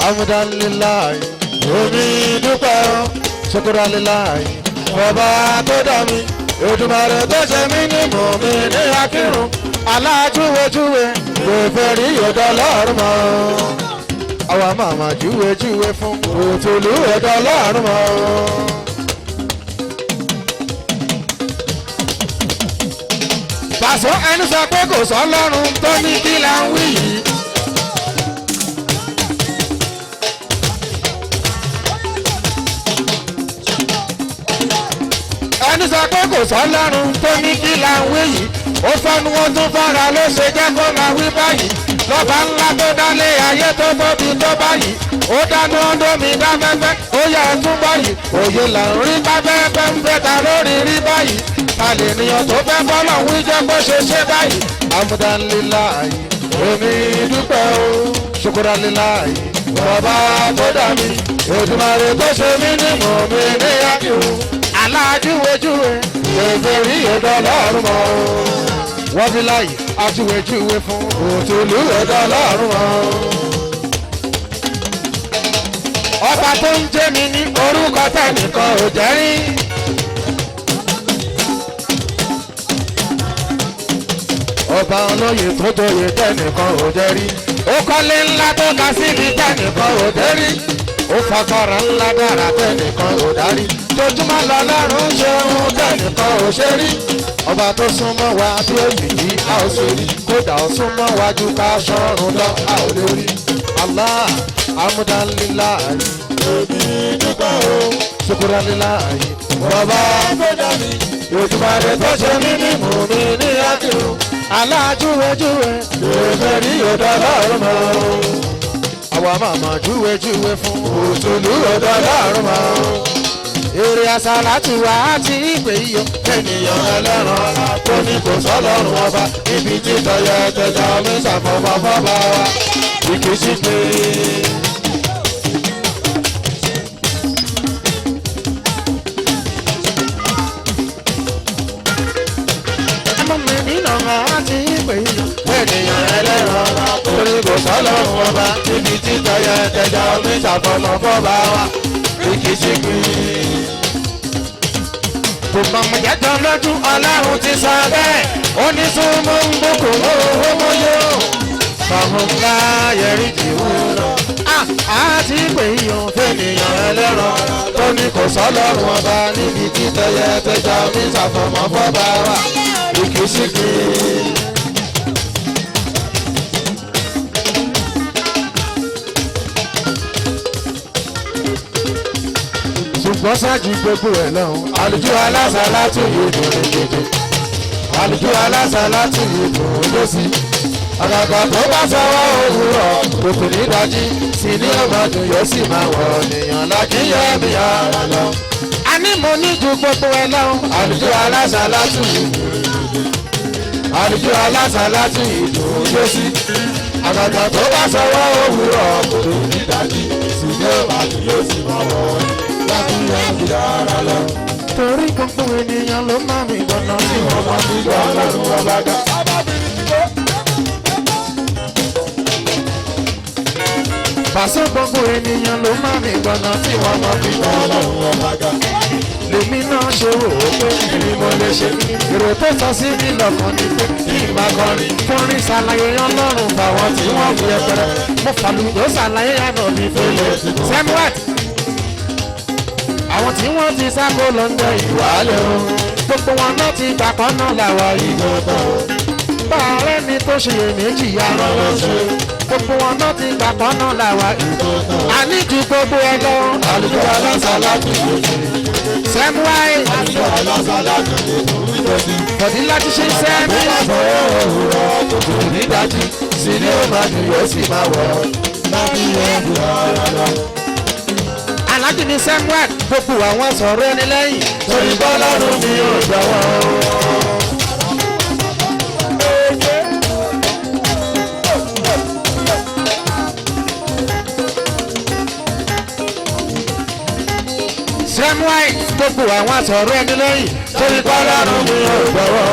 amúdánilláì omi dúpẹ́ o ṣokoraléláì ọba tó dá mi Èdùmàrè tó ṣe mí ní mọ̀mí ní akírun alájúwèjúwe kò fẹ́ rí ọ̀dọ́ lọ́rùn mọ́ àwa màmá júwèjúwe fún òtúlù ọ̀dọ́ lọ́rùn mọ́. Pàṣọ ẹni sọ pé kò sọ lọ́rùn tó ní kí là ń wí yìí. Ẹni sọ pé kò sọ lọ́rùn tó ní kí là ń wí yìí. Ó fọ́nu wọn tún fara ló ṣe jẹ́ kó máa wí báyìí. Lọ́ba ńlá tó dálé ayé tó tóbi tó báyìí. Ó dáná lómi dáfẹ́fẹ́ ó yẹ tún báyìí. Òye là ń rí pápẹ́pẹ́ ń fẹ́ ta lórí rí báyìí. Àlènìyàn tó fẹ́ bọ́lọ̀ wí jẹ́ bó ṣe ṣe báyìí. Amúdánilláì omi dúpẹ́ o ṣokoraléláì bàbá tó dá mi Èdùmàrè tó ṣe mí ní mọ̀mí ní akíru alájúwèjúwe èfè rí ọ̀dọ́ lọ́rùn mọ́ wọ́n fi láyè àjúwèjúwe fún òtúlù ọ̀dọ́ lọ́rùn mọ́. Ọba tó ń jẹ́ mi ní orúkọ tẹ́nìkan ò jẹ́ rí. Ọba olóyè tó joyè tẹ́nìkan ò jẹ́ rí. Ó kọ́lé ńlá tó ga síbi tẹ́nìkan ò dé rí. Ó fagbára ńlá dára tẹ́nìkan ò dárí. Tójúmọ́ lọ́lọ́run ṣe ohun tẹ́nìkan ò ṣe rí. Ọba tó súnmọ́ wa bí òyìnbí a ò ṣe rí. Kódà ó súnmọ́ wa ju ká ṣọ́run lọ a ò lè rí. Allah amúdánilláì òbí dúpẹ́ o ṣokoraléláì bàbá tó dá mi Èdùmàrè tó ṣe mí ní mọ̀mí ní akíru alájúwèjúwe èfè rí ọ̀dọ́ lọ́rùn mọ́ àwa màmá júwèjúwe fún òtúlù ọ̀dọ́ lọ́rùn mọ́ èrè Asalatu wa ti ìpè iyọ̀ ènìyàn ẹlẹ́ran tó ní kò sọ́lọ́run ọba ibi títọ́ yẹ tẹja omi ṣàfọ̀mọ́ fọ́ba wa ìkíṣí pé. Ènìyàn ẹlẹ́ran torí kò sọ́lọ́run ọba níbi títọ́ yẹ tẹja omi ṣàfọ̀mọ́ fọ́ba wa ìkíṣíkì. Kò mọ̀mọ́ jẹ́jọ́ lójú Ọlọ́run ti sọ bẹ́ẹ̀ ó ní súnmọ́ ń bókò owó mọ́yó fàmù ńlá yẹrí kì í wúrọ̀. Àti pé iyọ̀ fènìyàn ẹlẹ́ran tó ní kò sọ́lọ́run ọba níbi títọ́ yẹ tẹja omi ṣàfọ̀mọ́ fọ́ba wa ìkíṣíkì. Ṣùgbọ́n ṣáàjì gbogbo ẹ̀ náà àlùjọ Asalatu yìí dùn ní gidi àlùjọ Asalatu yìí dùn lọ́sí àgàgà tó bá sọ́wọ́ òwúrọ̀ kòkò ní ìdájí sí ní ọmọdún yóò sì máa wọ̀ ènìyàn láti yẹ mi ara lọ. A ní mo ní ju gbogbo ẹ̀ náà àlùjọ Asalatu yìí àlùjọ Asalatu yìí dùn lọ́sí àgàgà tó bá sọ́wọ́ òwúrọ̀ kòkò ní ìdájí sí ní ọmọdún yóò sì máa wọ̀ torí gbogbo ènìyàn ló máa mi gbọ́nà tí wọ́n máa fi gbọ́ Ọlọ́run ọba ga. Pàṣẹ gbogbo ènìyàn ló máa mi gbọ́nà tí wọ́n máa fi gbọ́ Ọlọ́run ọba ga. Lèmi náà ṣe wò ó pé èmi mo lè ṣe èrò tó sọ sí mi lọ́kàn ni pé kí n máa kọrin fúnrin ṣàlàyé Ọlọ́run fáwọn tí wọ́n fi ẹpẹrẹ mo fàlùjọ ṣàlàyé àná mi fẹ́lẹ̀ Samuel. Àwọn tí wọ́n ti sáko lọ́ndọ̀ ìwálẹ̀ o gbogbo wọn náà ti gbà kan náà làwà ìgbọ̀tọ̀ báàrẹ́ ni tó ṣe èméjì ara wọn ṣe gbogbo wọn náà ti gbà kan náà làwà ìgbọ̀tọ̀ àníjù gbogbo ẹ lọ àlùjọ Asalatu Samuel àlùjọ Asalatu bọ̀dí láti ṣe sẹ́mi kò ní dájú sí ní ó máa dùn yóò sì máa wọ̀ láti yẹ kí ọ̀rọ̀ lọ. Aláàjì ní Samuel gbogbo àwọn sọ̀rọ̀ ẹni lẹ́yìn torí bọ́lọ́run mi ò jọ̀wọ́. Samuel gbogbo àwọn sọ̀rọ̀ ẹni lẹ́yìn torí bọ́lọ́run mi ò jọ̀wọ́.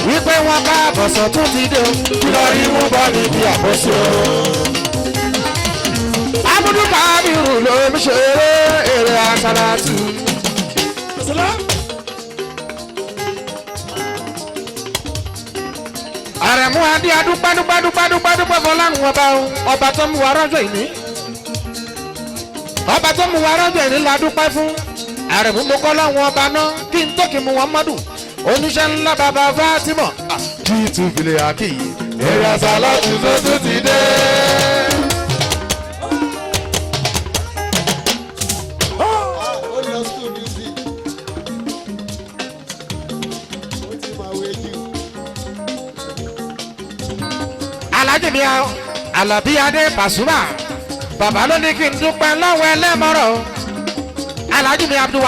Wípé wọn ká àbọ̀sọ̀ tún ti dé o kí lọ rí mú bọ́ níbi àbọ̀sọ̀. Abudu Kabiru ló ń ṣeré eré Asalatu. Àrẹ̀mú adé adúpẹ́ fọlọ́run ọba tó mú wa rọ́jò ìní. Ọba tó mú wa rọ́jò ìní la dúpẹ́ fún. Àrẹ̀mú mo kọ́ láwọn ọba náà kí n tó kí Muhammadu. Oníṣẹ́ ńlá bàbá Fátímọ̀. Kí tùbìlẹ̀ àkì eré Asalatu tó tún ti dé. Alájì mi Alábíyadé Pasuma bàbá ló ní kí n dúpẹ́ lọ́wọ́ ẹlẹ́mọ̀rọ̀ Alájì mi Abdul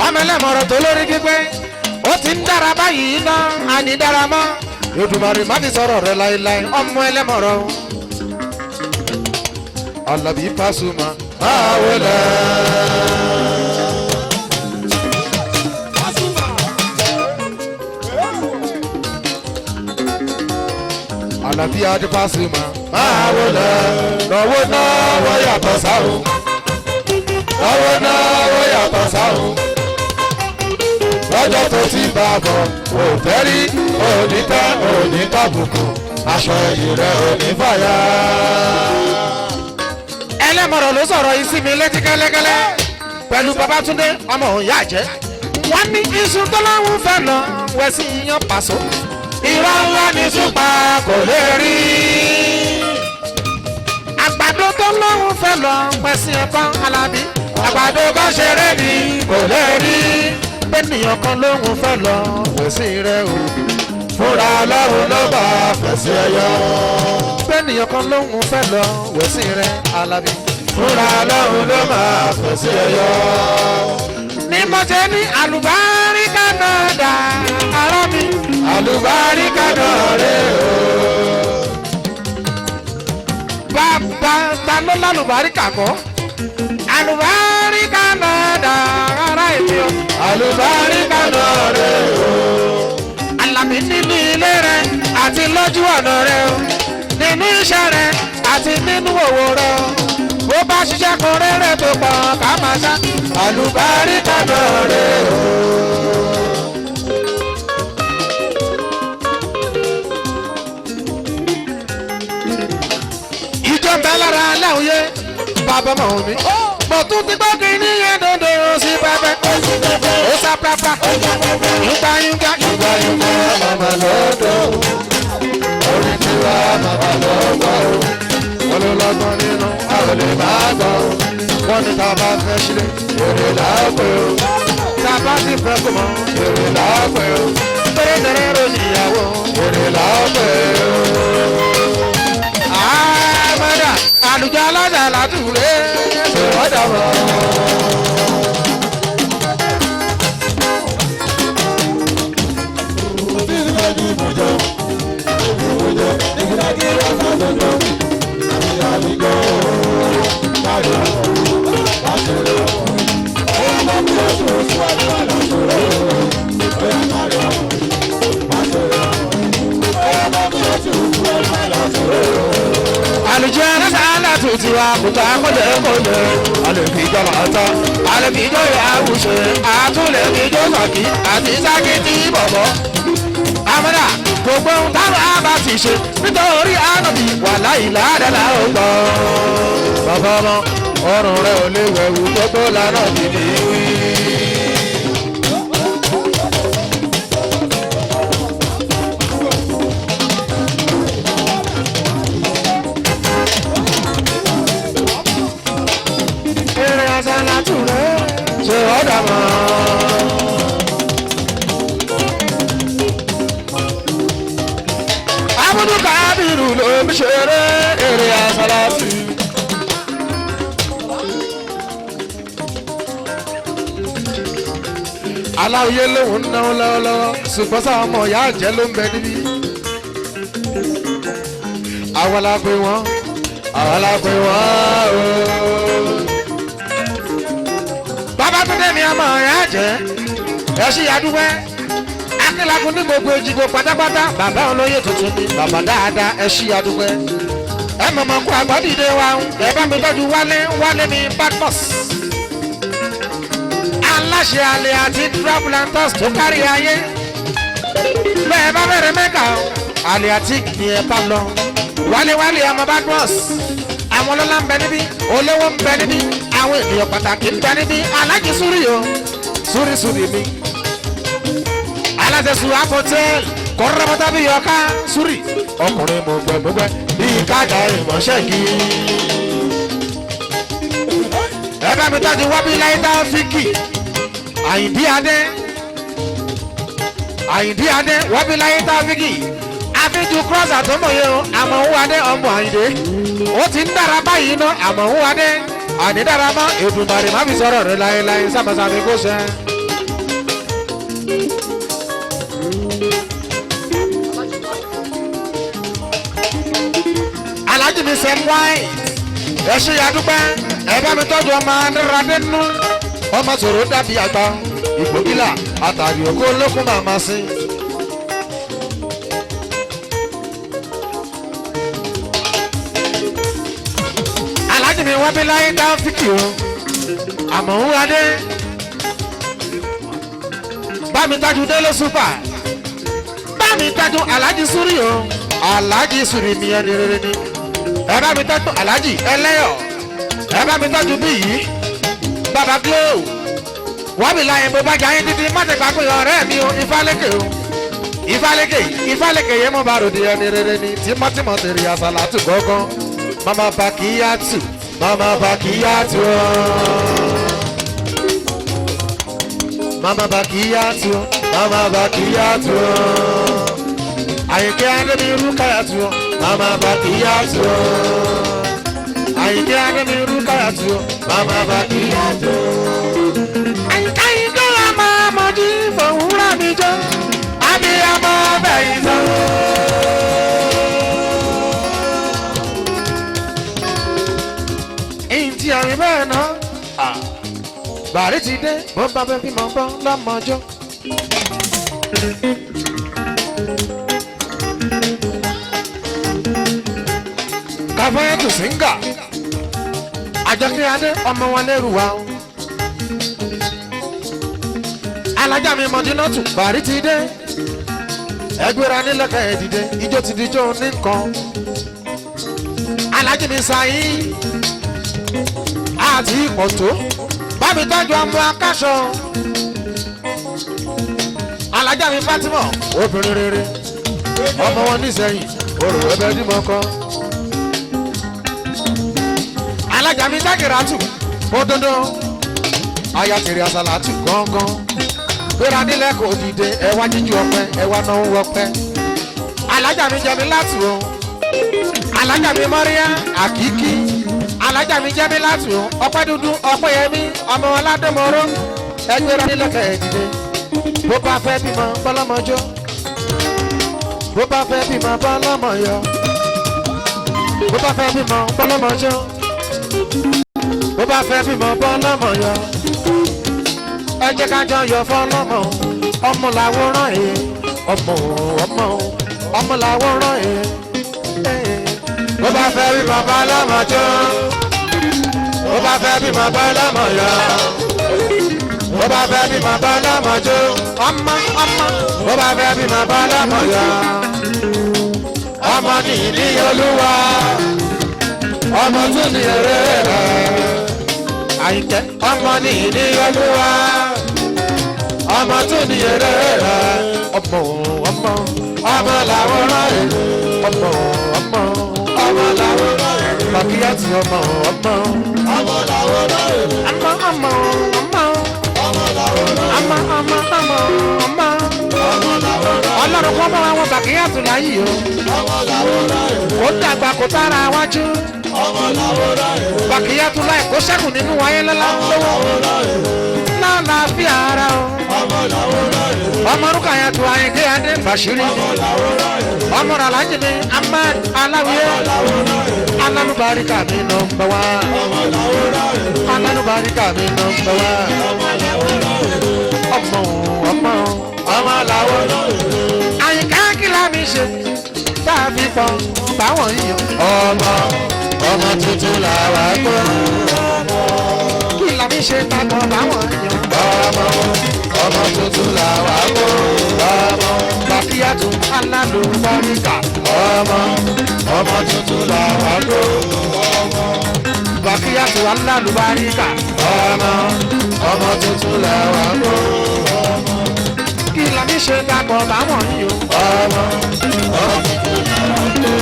ọmọ ẹlẹ́mọ̀rọ̀ tó lórí gbígbé ó ti ń dára báyìí ná àní dára mọ́ Olódùmarè má ti sọ̀rọ̀ rẹ láéláé ọmọ ẹlẹ́mọ̀rọ̀ Alábí Pasuma àwẹ̀lẹ̀. Alábíyadé Pasuma máa wọlé lọ́wọ́ náà wọ́n yàtọ̀ sáwọn lọ́wọ́ náà wọ́n yàtọ̀ sáwọn lọ́jọ́ tó ti bá a bọ̀ ò tẹ́rí òní tàbùkù aṣọ ẹ̀yìn rẹ̀ òní fàyà. Ẹlẹ́mọ̀rọ̀ ló sọ̀rọ̀ yìí sí mi létí kẹ́lẹ́kẹ́lẹ́ pẹ̀lú Babátúndé ọmọ òun yá jẹ́ wọ́n ní iṣu tó láwọn fẹ́ lọ wẹ̀ sí iyán pàṣọ. Irọ́ ńlá ní súpa kò lè rí. Àgbàdo tó lóhùn fẹ́ lọ pẹ̀sìn ẹ̀kọ́ Alábí. Àgbàdo kan ṣeré ni kò lè rí. Bẹ́ẹ̀nìyàn kan lóhùn fẹ́ lọ pẹ̀sìn rẹ̀ o. Fúnra Ọlọ́run ló bá pẹ̀sìn ẹ̀yọ. Bẹ́ẹ̀nìyàn kan lóhùn fẹ́ lọ pẹ̀sìn rẹ̀ Alábí. Fúnra Ọlọ́run ló máa pẹ̀sìn ẹ̀yọ. Ní mo ṣe ní àlùbáríkà náà dà ará mi. Àlùbáríkà náà rẹ̀ o. Bàbá ta ló lálùbáríkà kọ́? Àlùbáríkà náà dà ará èmi o. Àlùbáríkà náà rẹ̀ o. Àlàbí nínú ilé rẹ̀ àti lójú ọ̀nà rẹ̀ o. Nínú iṣẹ́ rẹ̀ àti nínú òwò rẹ̀ o. Bó bá ṣiṣẹ́ kan rere tó pọ̀ ká máa ṣá. Àlùbáríkà náà rẹ̀ o. Ìjọba lára Aláwiye bàbá mọ̀ mi. Mo tún ti gbọ́ kí ní yẹn dodo sí pẹpẹ. Ó sá pápá. Yúgbáyúgbá. Yúgbáyúgbá màmá lọ́dọ̀. Orí tiwa màmá lọ́gbọ̀. Wọ́n ló lọ́gbọ́n nínú àwọn lè máa gbọ́. Wọ́n ní tá a bá fẹ́ sílé. Èrè láàpẹ̀ o. Tá a bá sì fẹ́ kó mọ́. Èrè láàpẹ̀ o. Tẹ́lẹ̀ ròyìn ìyàwó. Èrè láàpẹ̀ o. Àmàdà àlùjọ alájà látúrẹ́ ṣe ọ̀dà wọ̀. Àlùjọ Asalatu ti wá kúta kọ́lẹ̀ àlèfíjọ́ màtá àlèfíjọ́ ìyàwóṣe àtúnlẹ̀fíjọ́ sàkí àti sákìtì bọ̀bọ̀. Àmàdà gbogbo ohun táwọn àbá ti ṣe nítorí ànábì wà láìláàdàlà ó gbọ́. Bàbá ọmọ ọrùn rẹ̀ ò lè wẹ̀wù gbogbo lànà bìbí wí. Asalatu rẹ̀ ṣe ọ̀dà mọ́. Abudu Kabiru ló ń ṣeré eré Asalatu. Alawiye lòun ń náwó lọ́wọ́lọ́wọ́ ṣùgbọ́n sáwọn ọmọ ìyá àjẹ́ ló ń bẹ níbí. Àwọn la pè wọ́n ooo. Babátúndé ni ọmọ rẹ̀ jẹ́ ẹṣin adúgbẹ́ akínlakùn ní gbogbo èjìgbò pátápátá bàbá olóyè tuntun ni bàbá dáadáa ẹṣin adúgbẹ́ ẹ mọ̀mọ́ kó àgbọ̀dìde wa ẹ bá mi tọ́jú wálé mi Badmus aláṣẹ alẹ́ àti travelanters tó kárí ayé bẹ́ẹ̀ bá bẹ̀rẹ̀ mẹ́ka alẹ́ àti ni ẹ bá lọ wálé ọmọ Badmus àwọn ọlọ́lá ń bẹ níbí olówó ń bẹ níbí àwọn ènìyàn pàtàkì ń bẹ níbí alájí súrì o súrì mi aláṣẹ sùn àpótẹ́ẹ̀lì kọ́rọ́bọ́tà bí yọká súrì ọkùnrin mo gbẹgbẹgbẹ bíi kájà ìmọ̀ṣẹ́ kí. ẹ bá mi tọ́jú wọ́bí láyé táwọn fíkì Àyìndí Adé wọ́bí láyé táwọn fíkì àfijù crosser tó mọ̀ yẹn o àmọ̀ òun adé ọmọ Àyìndé ó ti ń dára báyìí ná àmọ̀ òun adé àní dára mọ́ Èdùmàrè má fi sọ̀rọ̀ rẹ láéláé sábàsámi kó ṣe. Aláàjì mi sẹ́m wáì ẹ ṣe yàdúpẹ́ ẹ bá mi tọ́jú ọmọ adéradé nínú ọmọ sọ̀rọ̀ dàbí àgbà ìgbògìlà àtàrí òkú olókùn màmá sí. Aláàjì mi wọ́n bí láyé dá fíkì o àmọ́ ń adé bá mi tọ́jú délé súpà bá mi tọ́jú Aláàjì súrì o Aláàjì súrì mi ẹni rere ni. Ẹ bá mi tọ́jú Aláàjì ẹlẹ́yọ̀ ẹ bá mi tọ́jú bí yìí bàbá Glow wọ́n mi láyé bó bá jẹ́ ayé títí má ti gbà pé ọ̀rẹ́ mi o Ifálékè yẹn mo bá ròde ẹni rere ni tímọ́tímọ́ tèrè Asalatu gángan mama Bakiyatu mama Bakiyatu Àyìnkẹ́ Adémi Rúkàyàtú mama Bakiyatu Àyìnkẹ́ Adémi Rúkàyàtú mama Bakiyatu. Àyìnkẹ́ ìjọ ọmọ ọmọdé fòwúrà mi jọ àbí ọmọ bẹ̀yìn sọ. Èyí tí àrùn bẹ́ẹ̀ náà bàrí ti dé bó bá bẹ́ẹ̀ bí mo bọ́ lọ́mọjọ́. Kàfáyàtù síngà Àjọkẹ́ Adé ọmọ wọn lẹ́rù wa o. Alájà mi Mọ̀dínátù bàrí ti dé ẹgbẹ́ra nílẹ̀kẹ̀ ẹ̀dìdẹ ijó ti dijó nìkan. Alájì mi Sàyí àti ìpọ̀tó bámi tọ́jú ọmọ akáṣọ. Alájà mi Fátímọ̀ obìnrin rere ọmọ wọn nísẹ̀yìn orò ẹbẹ̀ dímọ̀ kan. Alájà mi Sákìrátù òdodo aya tèrè Asalatu gángan gbéra nílẹ̀ kò dìde ẹwà jíjú ọpẹ́ ẹwà náà wọpẹ́. Alájà mi Jẹmílátù o Alájà mi Mọ́ríyá Àkíkí Alájà mi Jẹmílátù o ọpẹ́ dúdú ọpẹ́ yẹmí ọmọ aládọ́mọ́rọ́ ẹgbẹ́ra nílẹ̀ kẹ̀ dìde bó bá fẹ́ bímọ bọ́lọ́mọjọ́ bó bá fẹ́ bímọ bọ́lọ́mọyọ bó bá fẹ́ bímọ bọ́lọ́mọjọ́ bó bá fẹ́ bímọ bọ́lọ́mọyọ ẹ jẹ́ ká jọ yọ fọ́lọ́mọ ọmọ làwòrán ẹ̀ ọmọ làwòrán ẹ̀ bó bá fẹ́ bímọ bọ́lọ́mọjọ́ bó bá fẹ́ bímọ bọ́lọ́mọyọ bó bá fẹ́ bímọ bọ́lọ́mọjọ́ ọmọ bó bá fẹ́ bímọ bọ́lọ́mọyọ ọmọ ní ìní Olúwa ọmọ tún ní èrè rẹ̀ Àyìnkẹ́ ọmọ ní ìní Olúwa ọmọ tún ní èrè rẹ̀ ọmọ làwòrán èrè ọmọ làwòrán èrè Bakiyatu ọmọ làwòrán èrè ọmọ Ọlọ́run kọ́ bá wọn Bakiyatu láyé o ó dàgbà kó tára wájú Bakiyatu láì kó sẹ́kù nínú ayé lọ́la lọ́wọ́ lọ́la fi ara o ọmọ Rúkàyàtù Àyìnkẹ́ Adé Bàṣírí ọmọ Aláàjì mi Ahmad Alawiye alálùbáríkà mi nọ́mbà wá alálùbáríkà mi nọ́mbà wá ọmọ làwòrán Àyìnkẹ́ kí la mi ṣe tá a fi pọ̀ báwọn yìí ọmọ tuntun làwa gbọ́. kí la fi ṣe takọ̀ báwọn yìí ọmọ tuntun làwa gbọ́. bàkíyàtú alálùbáríkà ọmọ tuntun làwa gbọ́. bàkíyàtú alálùbáríkà ọmọ tuntun làwa gbọ́. kí la fi ṣe takọ̀ báwọn yìí ọmọ tuntun làwa gbọ́.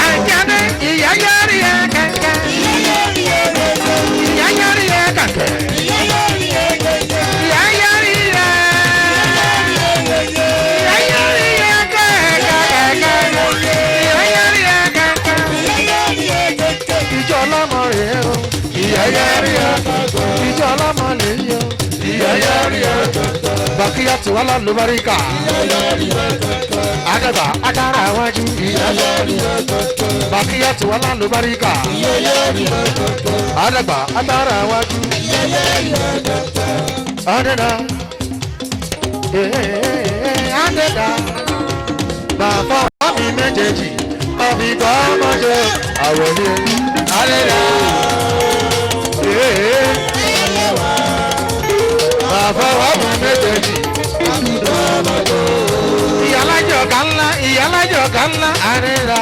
àjẹdẹ ìyá yọrí ẹ kẹkẹ. ìyá yọrí ẹ kẹkẹ. ìyá yọrí ẹ kẹkẹ. ìyá yọrí ẹ. ìyá yọrí ẹ kẹkẹ. ìyá yọrí ẹ kẹkẹ. ìjọ ọlọ́mọ rẹ̀ o. ìyá yọrí ẹ kẹkẹ. ìjọ ọlọ́mọ lè yọ. ìyá yọrí ẹ kẹkẹ. bàkíyàtú alálùbáríkà. ìyá yọrí ẹ kẹkẹ. àgàbà adára wájú. ìyá yọrí ẹ kẹkẹ. bàkíyàtú alálùbáríkà. ìyá yọrí ẹ kẹkẹ. àdàgbà adára wájú. ìyá yọrí ẹ kẹkẹ. àdàdà àdàdà bàbá mi méjèèjì ọbí kọ́ ọmọdé àwọ̀lé àdàdà bàbá mi méjèèjì ọbí kọ́ ọmọdé. ìyálàjọ kan ńlá àdàdà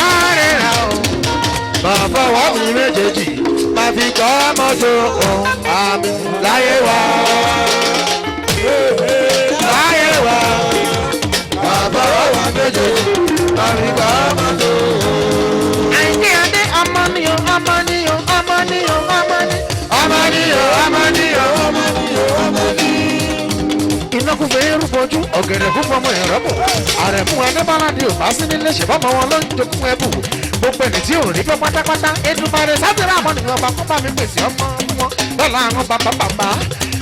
àdàdà o bàbá mi méjèèjì máa fi kọ́ ọmọdé àmì láyé wa. láyé wa bàbá wa méjèèjì máa fi kọ́ ọmọdé. àìní adé ọmọ ni o ọmọ ni o ọmọ ni o ọmọ ni ọmọ ni o ọmọ ni o ọmọ ni o ọmọ ni. iná kún fún irú fojú ọ̀gẹ̀dẹ̀ kún fún ọmọ ìrọ́pọ̀ àrẹ̀mú adébáládé ò bá sí nílé ṣèbọ́mọ wọn ló ń jogún ẹ̀bù gbogbo ẹni tí ò rí pé pátápátá Èdùmàrè sátìrà àmọ́ nìkan ọba kó bá mi pèsè ọmọ wọn lọ́la àwọn bàbá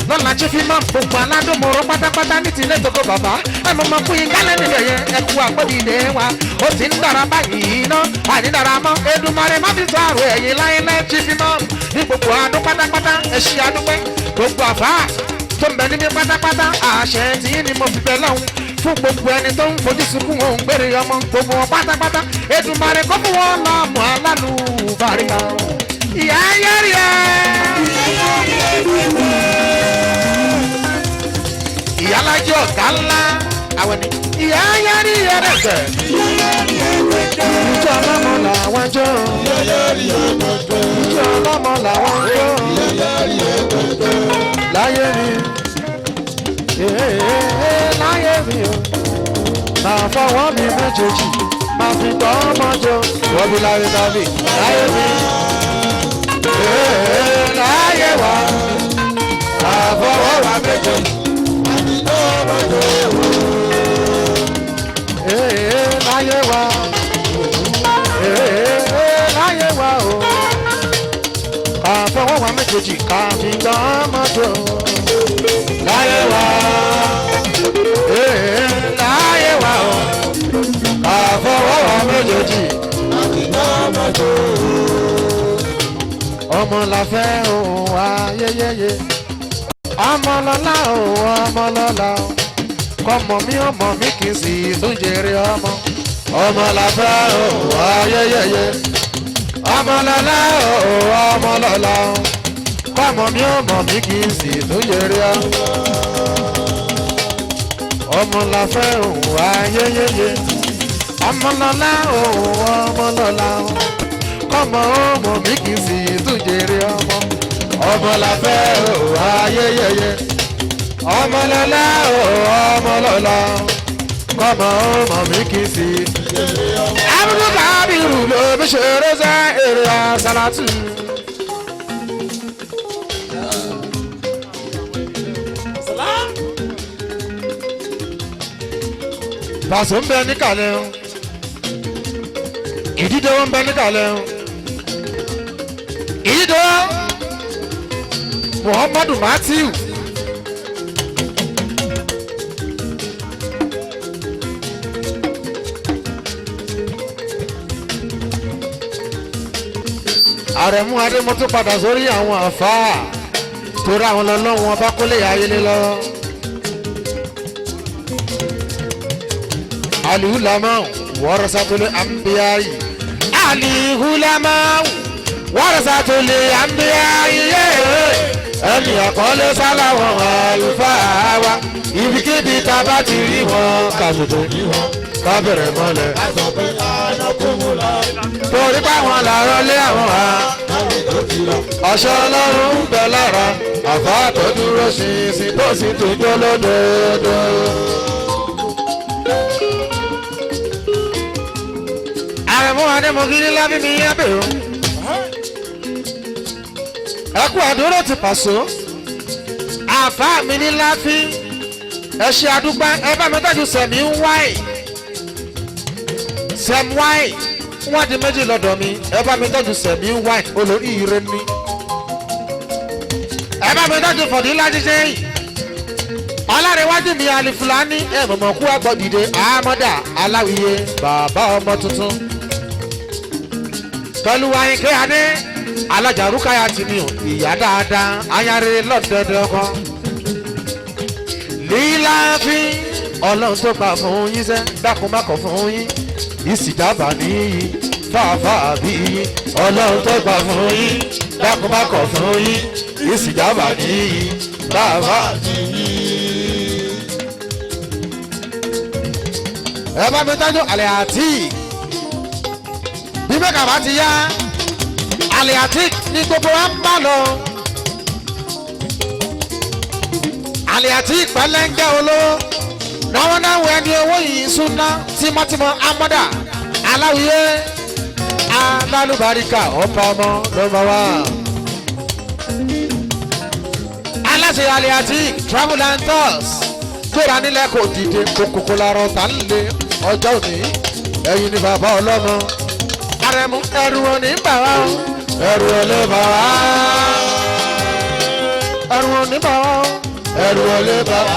lọ́la tí fi máa ń gbogbo aládùnmọ̀rọ̀ pátápátá ní tilé tókò bàbá ẹnu mọ̀ fún yín kálẹ̀ níbẹ̀ yẹn ẹkú àgbọ̀dìdè wa ó ti ń dára báyìí ná ànídára mọ́ Èdùmàrè má fi sọ àrò ẹ̀yìn láyé tí fi máa ní gbogbo adó pátápátá ẹ̀ṣin adúpẹ́ gbogbo àfá tó ń bẹ níbi pátápátá àṣẹ tí ní mo fi bẹ lọ́hùn fún gbogbo ẹni tó ń fojú sunkún òun gbére ọmọ gbogbo wọn pátápátá Èdùmàrè kó fún wọn lọ́mọ alálùbáríkà ìyá yẹ́rì ẹ̀. ìyálàjọ ọ̀gá ńlá àwọn ni ìyá yẹ́rì ẹ̀ rẹ̀ gẹ̀. ìjọ ọlọ́mọ làwọn jọ. ìjọ ọlọ́mọ làwọn jọ. láyé mi láyé mi o máa fọwọ́ mi méjèèjì máa fi tọ́ ọmọ jọ wọ́n bí láyé tàbí láyé mi láyé wa máa fọwọ́ wa méjèèjì máa fi tọ́ ọmọ jọ láyé wa láyé wa o máa fọwọ́ wa méjèèjì ká fi tọ́ ọmọ jọ láyé wa láyé wa o àfọwọ́wọ́ méjèèjì ọmọ la fẹ́ òun ayẹyẹyẹ ọmọ lọ́la òun ọmọ lọ́la kọ́mọ mi ọmọ mi kì í sì tún jèrè ọmọ la fẹ́ òun ayẹyẹyẹ ọmọ lọ́la òun ọmọ lọ́la kọ́mọ mi ọmọ mi kì í sì tún jèrè ọmọ la fẹ́ òun ayẹyẹyẹ ọmọ lọ́la òun ọmọ lọ́la kọ́mọ ọmọ mi kì í sì tún jèrè ọmọ la fẹ́ òun ayẹyẹyẹ ọmọ lọ́la òun ọmọ lọ́la kọ́mọ ọmọ mi kì í sì tún jèrè Abdul Kabir ló bí ṣeré sẹ́ èrè Asalatu. Pàṣẹ ń bẹ níkàlẹ̀ o, ìdíje ń bẹ níkàlẹ̀ o, ìdíje Muhammadu Matthew. Àrẹ̀mú Adémọ́tò padà sórí àwọn àfáà torí àwọn lọ́lọ́wọ́n ọba kólé ayélé lọ. alihulama warasatul anbiya'i alihulama warasatul anbiya'i ẹni àkọlé sáláwọn àlùfáà wa ibikíbi tá a bá ti rí wọn kàtòtò ká bẹ̀rẹ̀ mọ́lẹ̀. torí báwọn làárọ̀ lé àwọn ha ọ̀ṣọ́ ọlọ́run ń bẹ lára àfá tó dúró ṣinṣin tó sì tó jó lódodo. àrẹ̀mú adémọ̀gírí lábí mi yá bèrò ẹkú àdúró ti pàṣọ àfá mi ní láfí ẹ ṣe àdúgbà ẹ bá mi tọ́jú sẹ̀mí ń wáì sẹ̀m wáì wọ́n di méjì lọ́dọ̀ mi ẹ bá mi tọ́jú sẹ̀mí ń wáì olórí ire ní ẹ bá mi tọ́jú fọ̀dílá jíjẹ́ yìí ọlárẹ̀wájú mi àlìfúlání ẹ mọ̀mọ́ kú ẹgbọ́ dìde àmọ́dà aláwìyé bàbá ọmọ tuntun pẹ̀lú àyìnkẹ́ adé alájàrúkáyà ti ní ìyá dáadáa ayáre lọ́dọọdọ kan líláàfin ọlọ́run tó gbà fún yín sẹ́ dákúnmákọ̀ fún yín ìsìjàmbá níyì fàáfàá bí yín ọlọ́run tó gbà fún yín dákúnmákọ̀ fún yín ìsìjàmbá níyì fàáfàá bí yín. ẹ bá mi tọ́jú àlẹ́ àtì bí mẹ́ka bá ti yá àlẹ́ àtì ní gbogbo wa ń bá lọ. àlẹ́ àti ìpẹ́lẹ́ńgẹ́ olówó náwó náà wọ ẹni owó yìí súná tímọ́tímọ́ amọ́dà aláwìyé alálùbáríkà ọ̀pá ọmọ lọ́mọ wa. aláṣẹ àlẹ́ àti travel and tours gbéra nílẹ̀ kò dìde kòkòkò lárọ̀ tà ń lé ọjọ́ òní ẹ̀yin ni bàbá ọlọ́mọ àrẹ̀mú ẹrù òní bà wá ẹrù òní bà wá ẹrù òní bà wá ẹrù olè bá wa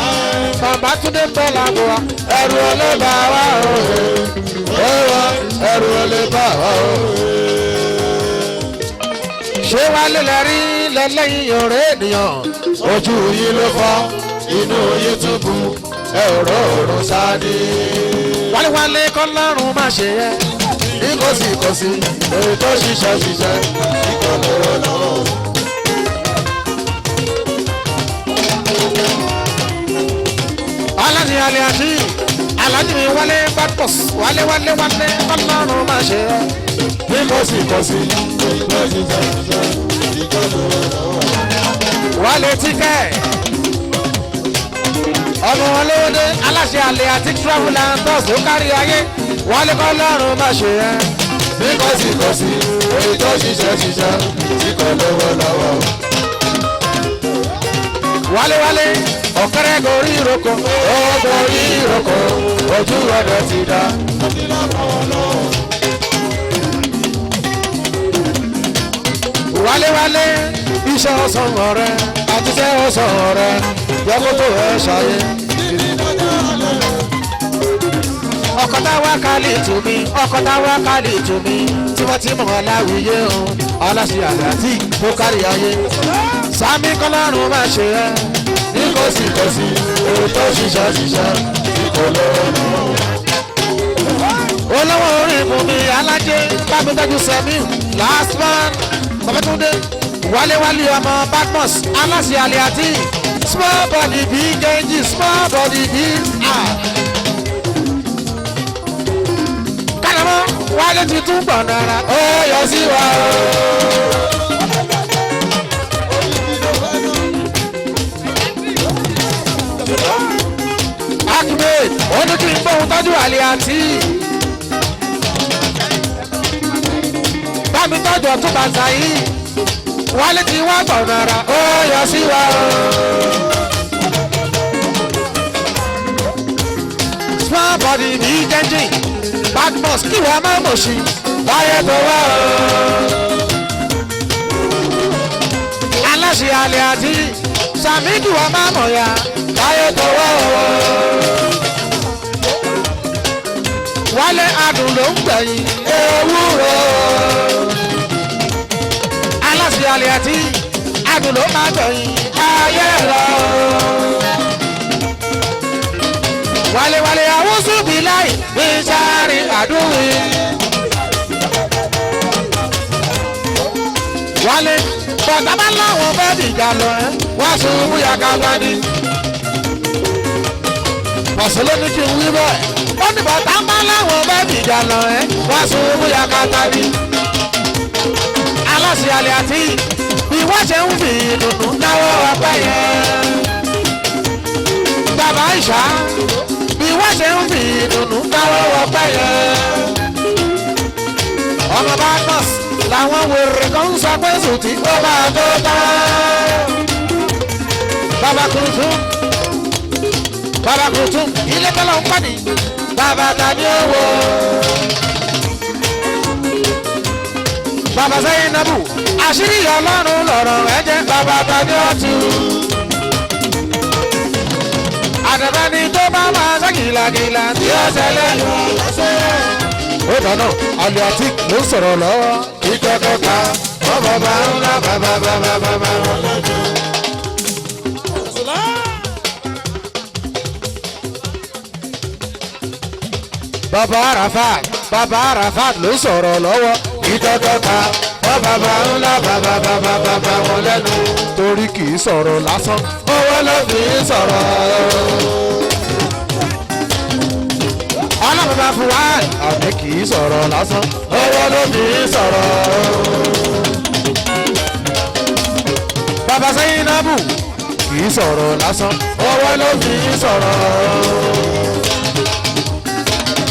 bàbá túndé bẹ́ẹ̀ lágbo wa ẹrù olè bá wa o ẹrù olè bá wa o. ṣé wàá lélẹ̀ rí lẹ́lẹ́yìn ọ̀rẹ́ ènìyàn ojú yìí ló fọ́ inú yìí tún bu ẹ̀rọ òrùn sáni. wálé kọ́ lọ́rùn má ṣe yẹ ní kòsìkòsì èyí tó ṣiṣẹ́ ìkọlù lọ́wọ́. aláàjì alẹ́ àti aláàjì mi wálé badmus wálé ọlọ́run máa ṣe ẹ́ ní kòsìkòsì wálé tíkẹ́ ọmọ olówódé aláṣẹ alẹ́ àti travel and tours ló kárí ayé wálé ọlọ́run máa ṣe ẹ́ ní kòsìkòsì èyí tó ṣiṣẹ́ tí kò lówó lọ́wọ́. wálé ọ̀kẹ́rẹ́ gorí ìrókò ó gorí ìrókò ojú ọ̀dọ̀ ti dá. wálé iṣẹ́ ọ̀sán ọ̀rẹ́ àtiṣẹ́ ọ̀sán ọ̀rẹ́ yọkótó ẹ̀ ṣayé. ọkọ̀tà wákàlì tù mí tímọ́tímọ́ Aláwìyé o aláṣẹ àgbàtì tó kárí ayé sami kọlọ́run máa ṣe ẹ́ ní kòsìkòsì èyí tó ṣiṣẹ́ ìkọlọ́run. olówó orí ìbùnmi alájẹ bábítọ́jú sẹ́mi last man Babátúndé wálé ọmọ badmus aláṣẹ àlẹ́ àti small body big engine small body big heart. kálọ̀mọ́ wálé ti tún gbọ̀n náírà ó yọ sí wa o. Ahmed ó ní kí n gbóhùn tọ́jú àlẹ́ àti bámi tọ́jú ọ̀tún bàtà yìí wálé ti wá gbọ̀n náírà ó yọ sí wa o. small body ní jẹ́jì badmus kí wọ́n máa mọ̀ sí wáyé tó wá o. aláṣẹ àlẹ́ àti sàmídù wọ́n máa mọ̀ ya wáyé tó wá o. wálé adùn ló ń gbẹ̀yìn ewúro. aláṣẹ àlẹ́ àti adùn ló máa gbẹ̀yìn ayé lọ. wálé wálé àwùsù bí láì bí sáré àdúwì. wálé bọ̀dá bá láwọn bẹ́ẹ̀ dìjà lọ ẹ́ wá ṣubú yàgàgbà ni. pàṣẹ ló ní kí n wí bẹ́ẹ̀ ó ní bọ̀dá bá láwọn bẹ́ẹ̀ dìjà lọ ẹ́ wá ṣubú yàgàgbà ni. aláṣẹ àlẹ́ àti bí wọ́n ṣe ń fi ìdùnnú náwó ọpẹ́ yẹn. bàbá ìṣá bí wọ́n ṣe ń fi ìdùnnú náwó ọpẹ́ yẹn. ọmọ bá nọ́ọ̀sì làwọn wèrè kan ń sọ pé sùtì ó máa tó tán. bàbá kùtùm ilé tọ́lọ̀ ń pàdé bàbá tàbí owó. bàbá sẹ́yìn nàbù àṣírí ọlọ́run lọ̀rọ̀ ẹ̀jẹ̀ bàbá tàbí ọ̀tún. àdàbà ni tó bá máa ṣe gìlàgìlà tí ó ṣẹlẹ̀ yọ lọ́sẹ̀. ó dáná Aliatik ló ń sọ̀rọ̀ lọ́wọ́ ìkẹ́kọ̀ọ́ ká bàbá ńlá bàbá. bàbá Arafat ló ń sọ̀rọ̀ lọ́wọ́ ìkẹ́kọ̀ọ́ ká bàbá ńlá bàbá wọn lẹ́nu torí kì í sọ̀rọ̀ lásán owó ló fi ń sọ̀rọ̀. ọlọ́mọba fún wa àmì kì í sọ̀rọ̀ lásán owó ló fi ń sọ̀rọ̀. bàbá Zainabu kì í sọ̀rọ̀ lásán owó ló fi ń sọ̀rọ̀.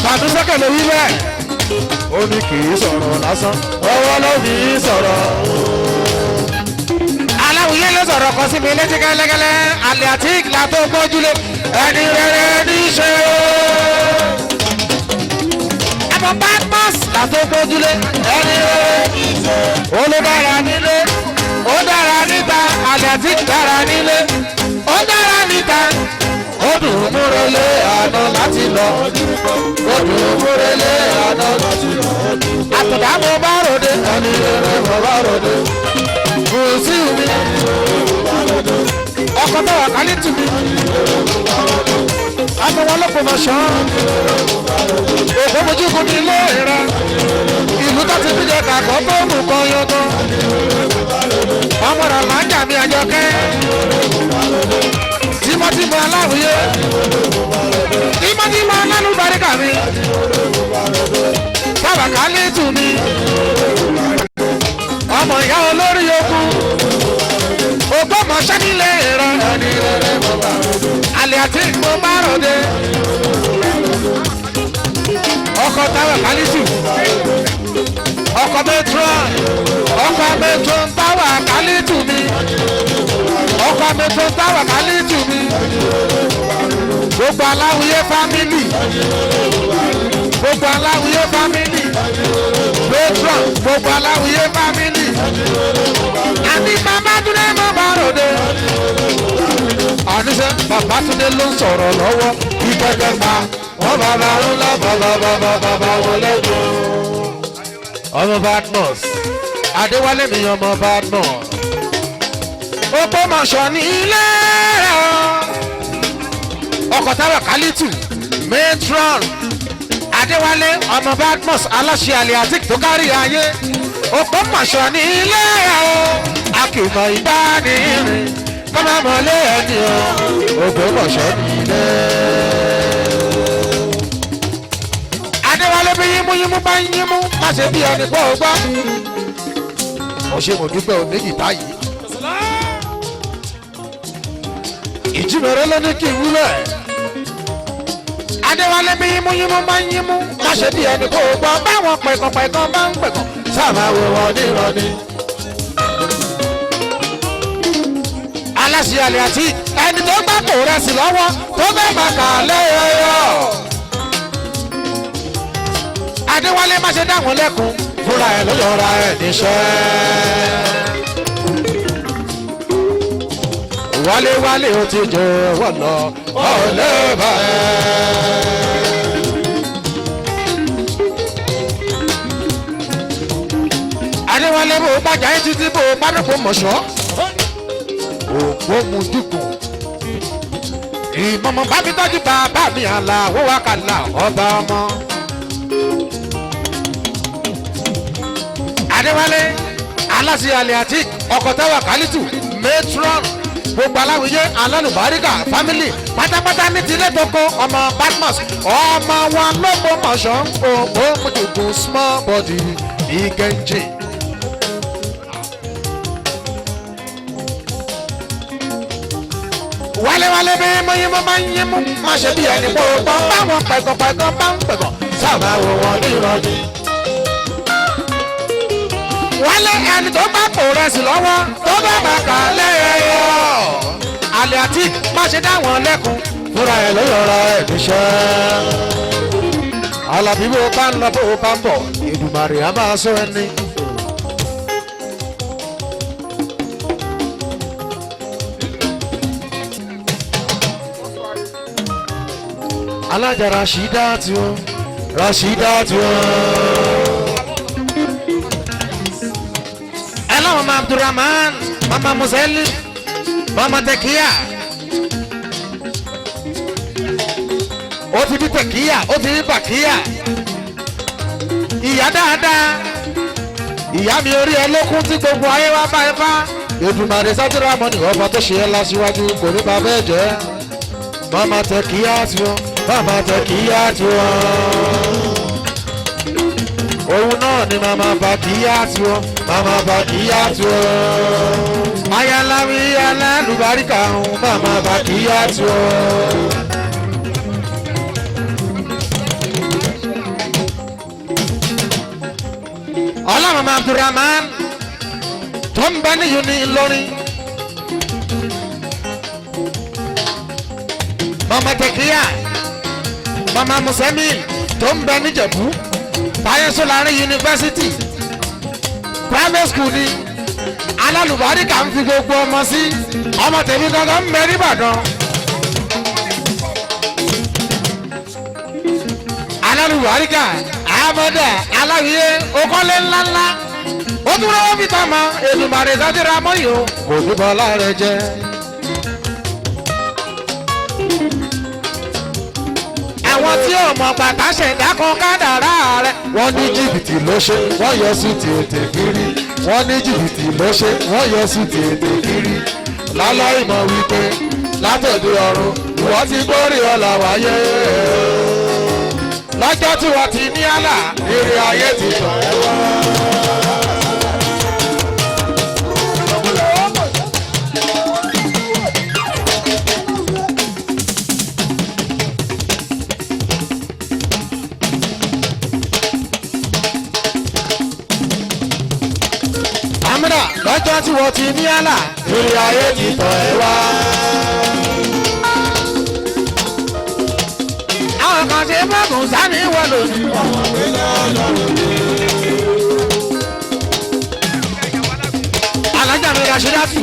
tàbí sẹ́kẹ̀ lè wí bẹ́ẹ̀ ó ní kì í sọ̀rọ̀ lásán owó ló fi ń sọ̀rọ̀. Alawiye ló sọ̀rọ̀ kan síbi létí gẹ́lẹ́gẹ́lẹ́ Aliatik la tó gbójúlé ẹni rere ní í ṣe. ẹ̀fọ́ Badmus la tó gbójúlé ẹni rere ní í ṣe. olùdára nílé ó dára níta Aliatik dára nílé ó dára níta. ó dùn múrelé àná láti lọ ó dùn múrelé àná láti lọ. àtọ̀dá mo bá ròde ẹni rere mo bá ròde. kò sí omi ọkọ̀ tó wà kálí tù mí. àmọ́ wọn ló pọ̀mọ̀ ṣán. òkú mojúkú ní ilé ìra. ìlú tó ti fìdí ẹ̀ka kọ́ tó mú kan yọ̀tọ̀. ọmọ rẹ̀ máa ń jà mí Àjọkẹ́. tímọ́tímọ́ Aláwìyé. tímọ́tímọ́ alálùbáríkà mi. bàbá kálí tù mí. ọmọ ìyá olórí yòókù ògbómọ̀ṣẹ́ nílé ìran Aliatik mo bá ròde ọkọ̀ táwọn kálítù ọkọ̀ metro táwọn kálítù mi ọkọ̀ metro táwọn kálítù mi gbogbo Aláwìyé fámìlì gbogbo Aláwìyé fámìlì metro gbogbo Aláwìyé fámìlì àti bàbá Túndé mo bá ròde. àníṣe bàbá Túndé ló ń sọ̀rọ̀ lọ́wọ́ ìgbẹ́gbẹ́ pa wọ́n bàbá ńlá bàbá wọn lẹ́nu. ọmọ Badmus Adéwálé mi ọmọ Badmus. Ògbómọ̀ṣọ́ ní ilé rẹ̀ ọkọ̀ táwọn kálítù matron Adéwálé ọmọ Badmus aláṣẹ Aliatik tó kárí ayé. Ògbómọ̀ṣọ́ ní ilé rẹ̀ akìmọ̀ ìbánirìn kọ́mọ mọ́lé ẹni o Ògbómọ̀ṣọ́ ní ilé. Adéwálé bí yímúyímú bá yímú má ṣe bí ẹni pọ̀ gbọ́. mo ṣe mo dúpẹ́ oníyì táyì. ìjímẹ̀rẹ́ ló ní kí n wúlẹ̀. Adéwálé bí yímúyímú bá yímú má ṣe bí ẹni pọ̀ gbọ́. báwọn pẹ̀kàn bá ń pẹ̀kàn sábà wo wọn nírọ̀ní. aláṣẹ Aliatik ẹni tó gbà kò rẹ̀ sí lọ́wọ́ tó fẹ́ máa kà lẹ́yọ̀. Adéwálé má ṣe dáhùn lẹ́kùn fúnra ẹ̀ ló yọra ẹ̀ níṣẹ́. wálé ó ti jẹ wọ́n lọ ọ̀lẹ́ bá ẹ̀. Adéwálé bò bàjá yín títí bò bá dọ̀pọ̀ mọ̀ṣọ́. ògbómù dìkù ìmọ̀mọ̀ bá mi tọ́jú bàbá mi Àlàó Wákàlà ọba ọmọ. Adéwálé aláṣẹ Alayande ọkọ̀ táwa kálítù matron gbogbo Aláwìyé alálùbáríkà family pátápátá ní tilé tó kó ọmọ Badmus ọmọ wọn lọ́gbọ́mọṣọ́ òpó mùdùkú small body ìgẹ̀ǹjì. wálé bí mọ́yé mọ́ máa ń yé mú má ṣe bí ẹni pọ̀ pọ̀ báwọn pẹ̀gàn bá ń pẹ̀gàn sábà wò wọ́n ní ìrọ̀lẹ́. wálé ẹni tó bá kò rẹsì lọ́wọ́ tó bá máa kà lẹ́yẹ̀yọ́. Alayande má ṣe dá wọn lẹ́kun fúnra ẹ̀ ló yọra ẹ̀ níṣẹ́. Àlàbí bó bá ń lọ bó bá ń bọ̀ Èdùmàrè á máa sọ ẹni. alájà Rashidatu hello mama Abdulrahman mama Museli mama Tekia ó ti bí Tekia ó ti bí Bakia ìyá dáadáa ìyá mi orí ẹ lókun tí gbogbo ayé wa bá ẹ bá Èdùmàrè sátúrà mọ́nì ọba tó ṣe ẹ́ lásìwájú kò ní bàbá ẹ̀ jẹ́ mama Tekia mama Tekia òun náà ni mama Bakia mama Bakia Alawiye alálùbáríkà mama Bakia ọlá mama Abdulrahman tó ń bẹ níyù ní Ìlọrin mama Tekia mama Musemin tó ń bẹ níjẹ̀bú Fáyẹ́sọ́lárin yunifásitì private school ni alálùbáríkà ń fi gbogbo ọmọ sí ọmọ tèmi gangan ń bẹ nìbàdàn. alálùbáríkà àmọ́dá Aláwìyé okọ́lé ńláńlá ó tún rọ́wọ́ fi tán mọ́ Èdùmàrè sátìrà mọ́yò kò ní bọ́lá rẹ jẹ́. àwọn tí ò mọ̀ bàtà ṣẹ̀dá kan kádàrá rẹ̀. wọ́n ní jìbìtì ló ṣe wọ́n yọ sí tètè kiri wọ́n ní jìbìtì ló ṣe wọ́n yọ sí tètè kiri láláì mọ̀ wípé látòdì ọ̀run ìwọ́n ti gbórí ọ̀là wáyé lọ́jọ́ tí wọ́n ti ní àlà èrè ayé ti tàn ẹ́ wá. lọ́jọ́ tí wọ́n ti ní àlà lórí ayé ti tọ̀ ẹ́ wá. àwọn kan ṣe fọ́ọ̀mù sani wọ lòdì. alájà mi Rashidatu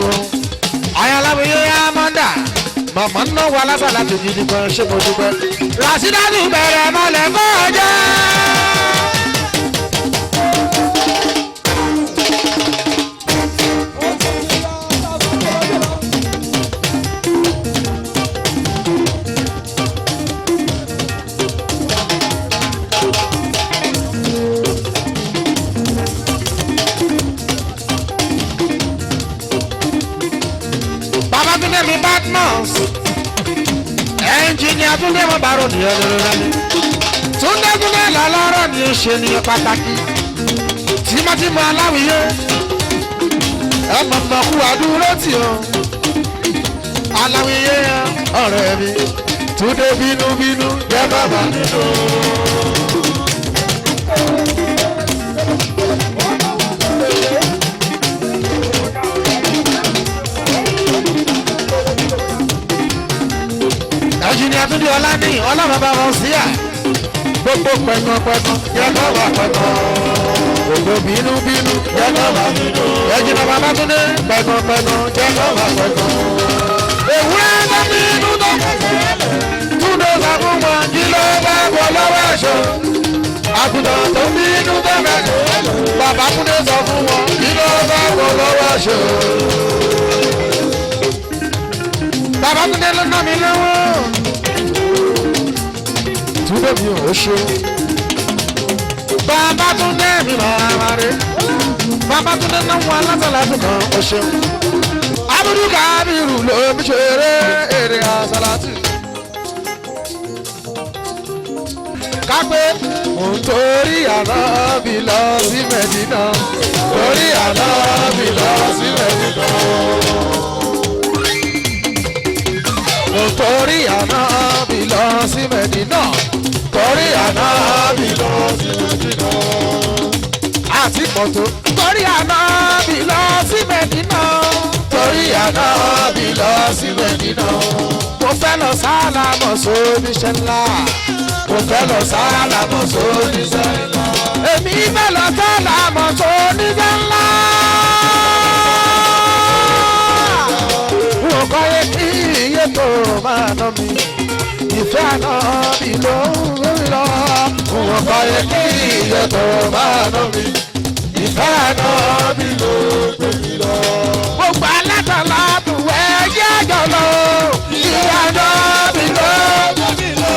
ayé Alawiye amọ́ndà màmá ń náwó Asalatu gidi kan ṣé mo dúpẹ́. Rashidatu bẹ̀rẹ̀ mọ́lẹ̀ kọjá. mi Badmus ẹnjìnìà Túndé mo bàrò ní ẹlẹ́rẹ́lẹ́ Túndé lọ́lọ́rọ̀ ni ó ṣe ní pàtàkì tímọ́tímọ́ Aláwìyé ẹ mọ̀mọ́ kú àdúró tì ọ́ Aláwìyé ọ̀rẹ́ mi Túndé bínúbínú jẹ́ bàbá nínú. ẹnjìnìà Túndé ọlá ní ọlọ́run bá wọn sí à gbogbo pẹ̀gàn yẹ kọ́ wà pẹ̀gàn gbogbo bínúbínú yẹ kọ́ wà bínú ẹnjìnìà bàbá Túndé pẹ̀gàn yẹ kọ́ wà pẹ̀gàn. ewúrẹ́ tó bínú tó Túndé sọ fún wọn kí ló bá bọ̀ lọ́wọ́ ẹ̀ṣọ́ àgùntàn tó bínú tó bẹ̀rẹ̀ bàbá Túndé sọ fún wọn kí ló bá bọ̀ lọ́wọ́ ẹ̀ṣọ́. bàbá Túndé ló ná mi lọ́wọ́. Túndé mi ò ṣe. Bàbá Túndé mi máa rè. Bàbá Túndé náà wà lásàlátù kan ó ṣe. Abdul Kabiru ló ń ṣeré èrè Asalatu. Kápẹ́ mò ń torí Ànábì lọ sí Mẹ́dínà. Torí Ànábì lọ sí Mẹ́dínà. Mò ń torí Ànábì lọ sí Mẹ́dínà. Torí Ànábì lọ sí Mẹ́dínà. Àti pọ̀tó. Torí Ànábì lọ sí Mẹ́dínà. Torí Ànábì lọ sí Mẹ́dínà. Mo fẹ́ lọ sálámọ̀ sóníṣẹ́ ńlá. Mo fẹ́ lọ sálámọ̀ sóníṣẹ́ ńlá. Èmi fẹ́ lọ sálámọ̀ sóníṣẹ́ ńlá. Wọ́n kọ́ yé kí iye tó máa ná mi. Ìfẹ́ Ànábì ló ń lórí lọ. Wọ́n kọ́ yé kí iye tó máa ná mi. Ìfẹ́ Ànábì ló gbé mi lọ. Gbogbo alátàlá bùwẹ́ yẹ́ àjọ lọ. Ìfẹ́ Ànábì ló gbé mi lọ.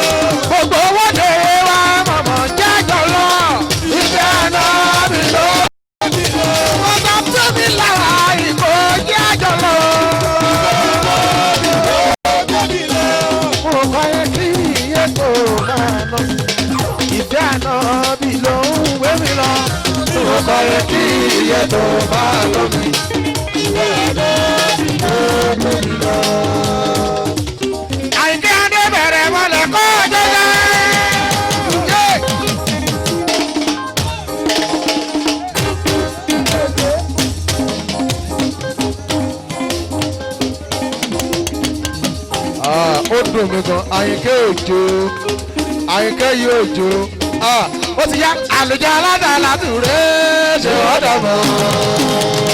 Gbogbo owó lè wá mọ̀mọ́ jẹ́ àjọ lọ. Ìfẹ́ Ànábì ló gbé mi lọ. Wọ́n sọ fún mi lára ìkó jẹ́ àjọ lọ. Ìfẹ́ Ànábì ló gbé mi lọ. Mo kọ́ yẹ kí iye tó máa ná. Ìfẹ́ Ànábì ló ń gbé mi lọ. Mo kọ́ yẹ kí iye tó máa ná mi. Ìfẹ́ Ànábì ló gbé mi lọ. Àyìnkẹ́ Adé bẹ̀rẹ̀ mọ́lẹ̀ kọ́ jẹ́jẹ́. Ó dùn mí gan, Àyìnkẹ́ òjò, Àyìnkẹ́ yìí òjò. Ó ti yá àlùjọ aládàá rẹ̀ ṣe ọ̀dọ̀ mọ́.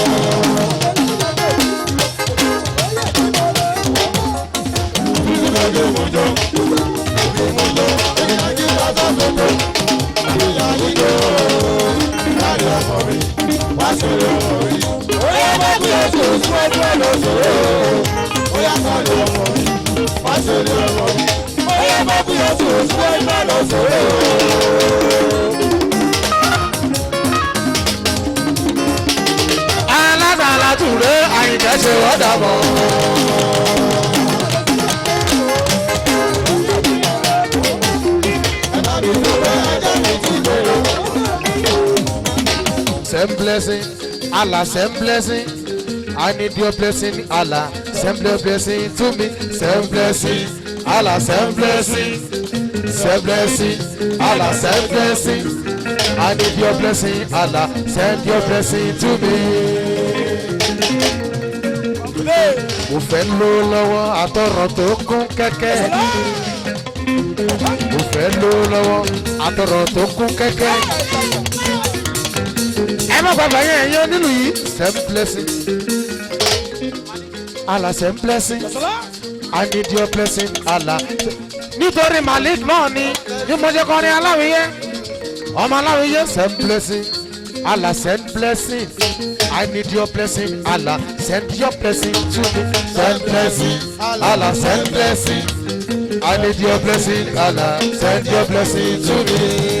Asalatu rẹ̀ Àyìnkẹ́ ṣe ọ̀dọ̀ mọ́. Same blessing, Allah, same blessing. I need your blessing, Allah. Same blessing to me, same blessing, Allah, same blessing, same blessing, Allah, same blessing. I need your blessing, Allah. Send your blessing to me. Mo fẹ́ lò lọ́wọ́ àtọ̀rọ̀ tó kún kẹ́kẹ́. Mo fẹ́ lò lọ́wọ́ àtọ̀rọ̀ tó kún kẹ́kẹ́. Ẹ má bàbá yẹn yẹn nínú yìí. Same blessing. Allah, same blessing. I need your blessing, Allah. Nítorí Malik náà ni mo ṣe kọrin Alawiye. Ọmọ Alawiye, same blessing. Allah, send blessing. I need your blessing, Allah. Send your blessing to me. Send blessing, Allah. Send blessing. I need your blessing, Allah. Send your blessing to me.